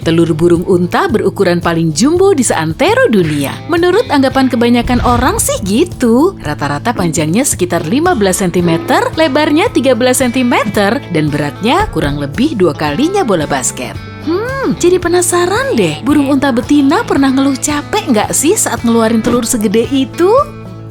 Telur burung unta berukuran paling jumbo di seantero dunia. Menurut anggapan kebanyakan orang sih gitu. Rata-rata panjangnya sekitar 15 cm, lebarnya 13 cm, dan beratnya kurang lebih 2 kalinya bola basket. Jadi penasaran deh, burung unta betina pernah ngeluh capek nggak sih saat ngeluarin telur segede itu?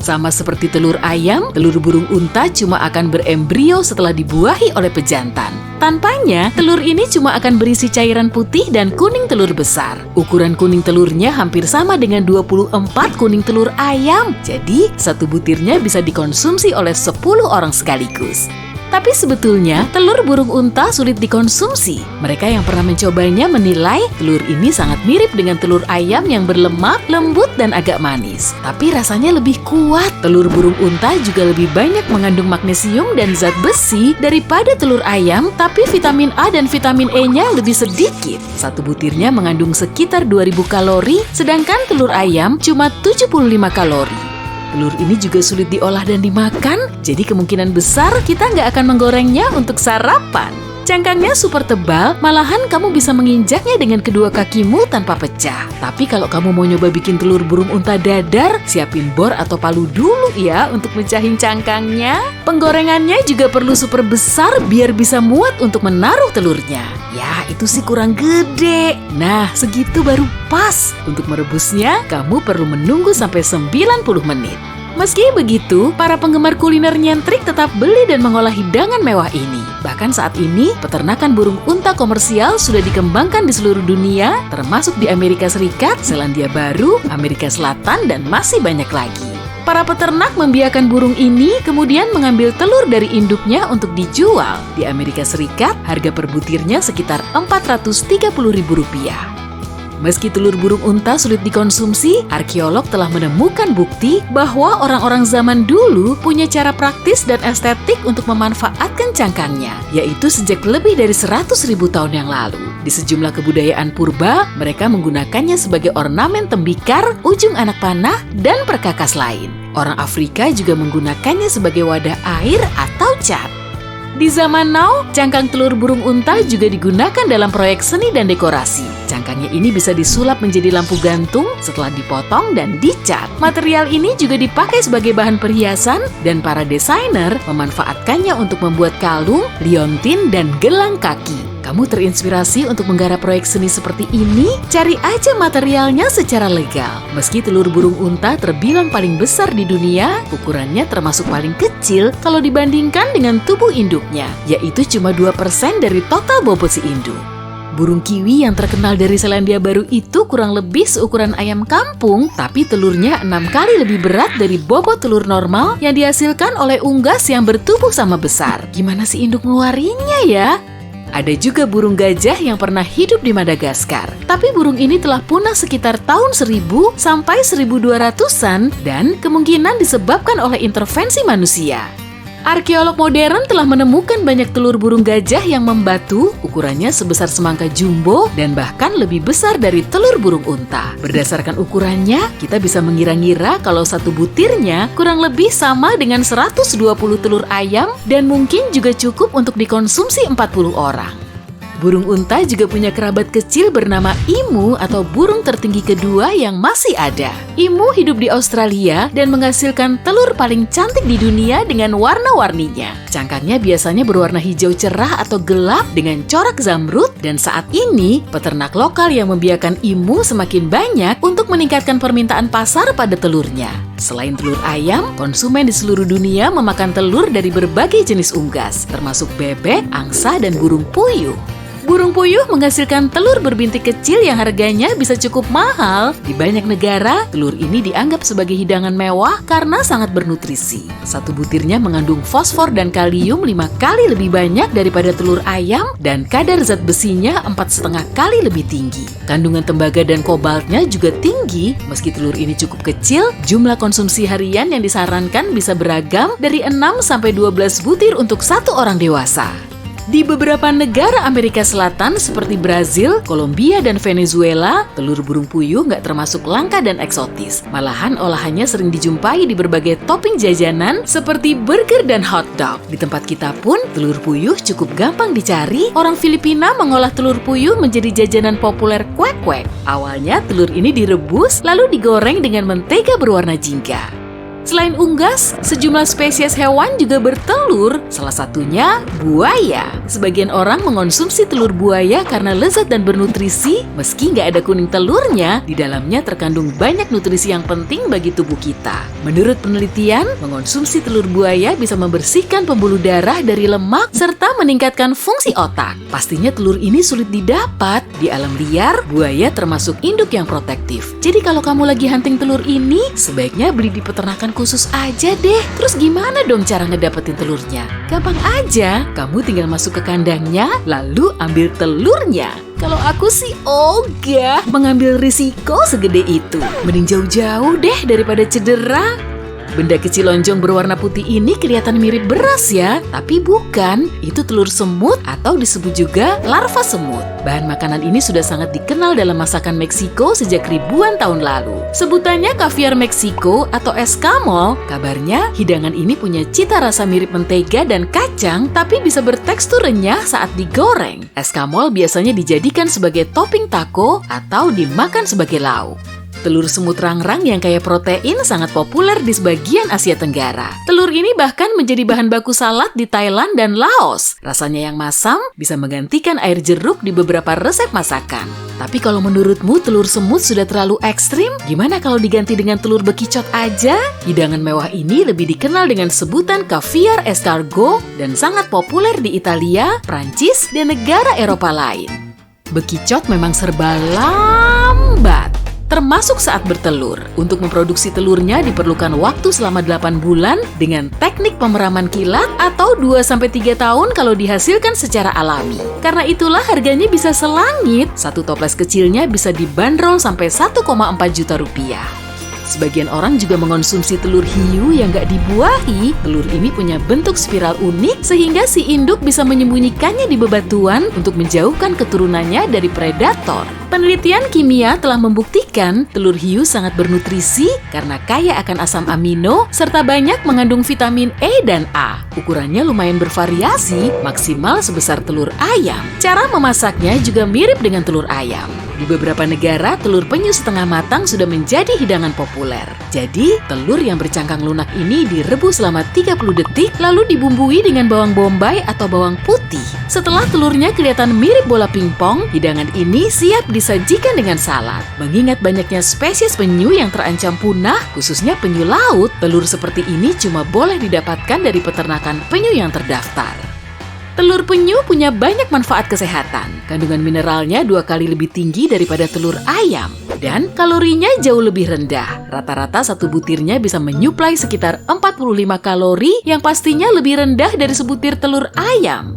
Sama seperti telur ayam, telur burung unta cuma akan berembrio setelah dibuahi oleh pejantan. Tanpanya, telur ini cuma akan berisi cairan putih dan kuning telur besar. Ukuran kuning telurnya hampir sama dengan 24 kuning telur ayam. Jadi, satu butirnya bisa dikonsumsi oleh 10 orang sekaligus. Tapi sebetulnya, telur burung unta sulit dikonsumsi. Mereka yang pernah mencobanya menilai telur ini sangat mirip dengan telur ayam yang berlemak, lembut, dan agak manis. Tapi rasanya lebih kuat. Telur burung unta juga lebih banyak mengandung magnesium dan zat besi daripada telur ayam, tapi vitamin A dan vitamin E-nya lebih sedikit. Satu butirnya mengandung sekitar 2000 kalori, sedangkan telur ayam cuma 75 kalori. Telur ini juga sulit diolah dan dimakan, jadi kemungkinan besar kita nggak akan menggorengnya untuk sarapan. Cangkangnya super tebal, malahan kamu bisa menginjaknya dengan kedua kakimu tanpa pecah. Tapi kalau kamu mau nyoba bikin telur burung unta dadar, siapin bor atau palu dulu ya untuk mecahin cangkangnya. Penggorengannya juga perlu super besar biar bisa muat untuk menaruh telurnya. Ya, itu sih kurang gede. Nah, segitu baru pas. Untuk merebusnya, kamu perlu menunggu sampai 90 menit. Meski begitu, para penggemar kuliner nyentrik tetap beli dan mengolah hidangan mewah ini. Bahkan saat ini, peternakan burung unta komersial sudah dikembangkan di seluruh dunia, termasuk di Amerika Serikat, Selandia Baru, Amerika Selatan, dan masih banyak lagi. Para peternak membiarkan burung ini kemudian mengambil telur dari induknya untuk dijual. Di Amerika Serikat, harga per butirnya sekitar Rp430.000. Meski telur burung unta sulit dikonsumsi, arkeolog telah menemukan bukti bahwa orang-orang zaman dulu punya cara praktis dan estetik untuk memanfaatkan cangkangnya, yaitu sejak lebih dari 100.000 tahun yang lalu. Di sejumlah kebudayaan purba, mereka menggunakannya sebagai ornamen tembikar, ujung anak panah, dan perkakas lain. Orang Afrika juga menggunakannya sebagai wadah air atau cat. Di zaman now, cangkang telur burung unta juga digunakan dalam proyek seni dan dekorasi. Cangkangnya ini bisa disulap menjadi lampu gantung setelah dipotong dan dicat. Material ini juga dipakai sebagai bahan perhiasan dan para desainer memanfaatkannya untuk membuat kalung, liontin, dan gelang kaki. Kamu terinspirasi untuk menggarap proyek seni seperti ini? Cari aja materialnya secara legal. Meski telur burung unta terbilang paling besar di dunia, ukurannya termasuk paling kecil kalau dibandingkan dengan tubuh induknya, yaitu cuma 2% dari total bobot si induk. Burung kiwi yang terkenal dari Selandia Baru itu kurang lebih seukuran ayam kampung, tapi telurnya 6 kali lebih berat dari bobot telur normal yang dihasilkan oleh unggas yang bertubuh sama besar. Gimana si induk ngeluarinnya ya? Ada juga burung gajah yang pernah hidup di Madagaskar. Tapi burung ini telah punah sekitar tahun 1000 sampai 1200-an dan kemungkinan disebabkan oleh intervensi manusia. Arkeolog modern telah menemukan banyak telur burung gajah yang membatu, ukurannya sebesar semangka jumbo dan bahkan lebih besar dari telur burung unta. Berdasarkan ukurannya, kita bisa mengira-ngira kalau satu butirnya kurang lebih sama dengan 120 telur ayam dan mungkin juga cukup untuk dikonsumsi 40 orang. Burung unta juga punya kerabat kecil bernama emu atau burung tertinggi kedua yang masih ada. Emu hidup di Australia dan menghasilkan telur paling cantik di dunia dengan warna-warninya. Cangkangnya biasanya berwarna hijau cerah atau gelap dengan corak zamrud dan saat ini peternak lokal yang membiarkan emu semakin banyak untuk meningkatkan permintaan pasar pada telurnya. Selain telur ayam, konsumen di seluruh dunia memakan telur dari berbagai jenis unggas, termasuk bebek, angsa, dan burung puyuh. Burung puyuh menghasilkan telur berbintik kecil yang harganya bisa cukup mahal. Di banyak negara, telur ini dianggap sebagai hidangan mewah karena sangat bernutrisi. Satu butirnya mengandung fosfor dan kalium 5 kali lebih banyak daripada telur ayam dan kadar zat besinya 4,5 kali lebih tinggi. Kandungan tembaga dan kobaltnya juga tinggi. Meski telur ini cukup kecil, jumlah konsumsi harian yang disarankan bisa beragam dari 6 sampai 12 butir untuk satu orang dewasa. Di beberapa negara Amerika Selatan seperti Brazil, Kolombia, dan Venezuela, telur burung puyuh nggak termasuk langka dan eksotis. Malahan olahannya sering dijumpai di berbagai topping jajanan seperti burger dan hotdog. Di tempat kita pun, telur puyuh cukup gampang dicari. Orang Filipina mengolah telur puyuh menjadi jajanan populer kwek-kwek. Awalnya, telur ini direbus lalu digoreng dengan mentega berwarna jingga. Selain unggas, sejumlah spesies hewan juga bertelur, salah satunya buaya. Sebagian orang mengonsumsi telur buaya karena lezat dan bernutrisi, meski nggak ada kuning telurnya, di dalamnya terkandung banyak nutrisi yang penting bagi tubuh kita. Menurut penelitian, mengonsumsi telur buaya bisa membersihkan pembuluh darah dari lemak serta meningkatkan fungsi otak. Pastinya telur ini sulit didapat. Di alam liar, buaya termasuk induk yang protektif. Jadi kalau kamu lagi hunting telur ini, sebaiknya beli di peternakan khusus aja deh. Terus gimana dong cara ngedapetin telurnya? Gampang aja, kamu tinggal masuk ke kandangnya, lalu ambil telurnya. Kalau aku sih ogah mengambil risiko segede itu. Mending jauh-jauh deh daripada cedera. Benda kecil lonjong berwarna putih ini kelihatan mirip beras ya, tapi bukan. Itu telur semut atau disebut juga larva semut. Bahan makanan ini sudah sangat dikenal dalam masakan Meksiko sejak ribuan tahun lalu. Sebutannya kaviar Meksiko atau escamol. Kabarnya hidangan ini punya cita rasa mirip mentega dan kacang, tapi bisa bertekstur renyah saat digoreng. Escamol biasanya dijadikan sebagai topping taco atau dimakan sebagai lauk. Telur semut rangrang yang kaya protein sangat populer di sebagian Asia Tenggara. Telur ini bahkan menjadi bahan baku salad di Thailand dan Laos. Rasanya yang masam bisa menggantikan air jeruk di beberapa resep masakan. Tapi kalau menurutmu telur semut sudah terlalu ekstrim, gimana kalau diganti dengan telur bekicot aja? Hidangan mewah ini lebih dikenal dengan sebutan caviar escargot dan sangat populer di Italia, Prancis, dan negara Eropa lain. Bekicot memang serba lambat, termasuk saat bertelur. Untuk memproduksi telurnya diperlukan waktu selama 8 bulan dengan teknik pemeraman kilat atau 2-3 tahun kalau dihasilkan secara alami. Karena itulah harganya bisa selangit. Satu toples kecilnya bisa dibanderol sampai 1,4 juta rupiah. Sebagian orang juga mengonsumsi telur hiu yang nggak dibuahi. Telur ini punya bentuk spiral unik sehingga si induk bisa menyembunyikannya di bebatuan untuk menjauhkan keturunannya dari predator. Penelitian kimia telah membuktikan telur hiu sangat bernutrisi karena kaya akan asam amino serta banyak mengandung vitamin E dan A. Ukurannya lumayan bervariasi, maksimal sebesar telur ayam. Cara memasaknya juga mirip dengan telur ayam. Di beberapa negara, telur penyu setengah matang sudah menjadi hidangan populer. Jadi, telur yang bercangkang lunak ini direbus selama 30 detik, lalu dibumbui dengan bawang bombay atau bawang putih. Setelah telurnya kelihatan mirip bola pingpong, hidangan ini siap disajikan dengan salad. Mengingat banyaknya spesies penyu yang terancam punah, khususnya penyu laut, telur seperti ini cuma boleh didapatkan dari peternakan penyu yang terdaftar. Telur penyu punya banyak manfaat kesehatan. Kandungan mineralnya 2 kali lebih tinggi daripada telur ayam. Dan kalorinya jauh lebih rendah. Rata-rata satu butirnya bisa menyuplai sekitar 45 kalori yang pastinya lebih rendah dari sebutir telur ayam.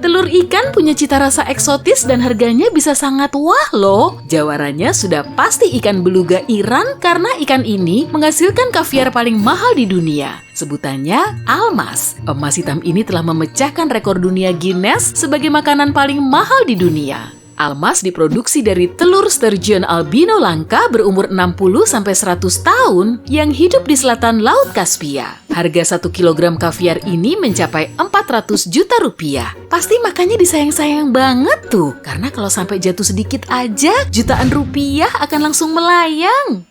Telur ikan punya cita rasa eksotis dan harganya bisa sangat wah loh. Jawarannya sudah pasti ikan beluga Iran karena ikan ini menghasilkan kaviar paling mahal di dunia. Sebutannya almas. Emas hitam ini telah memecahkan rekor dunia Guinness sebagai makanan paling mahal di dunia. Almas diproduksi dari telur sturgeon albino langka berumur 60-100 tahun yang hidup di selatan Laut Kaspia. Harga 1 kilogram kaviar ini mencapai 400 juta rupiah. Pasti makanya disayang-sayang banget tuh, karena kalau sampai jatuh sedikit aja, jutaan rupiah akan langsung melayang.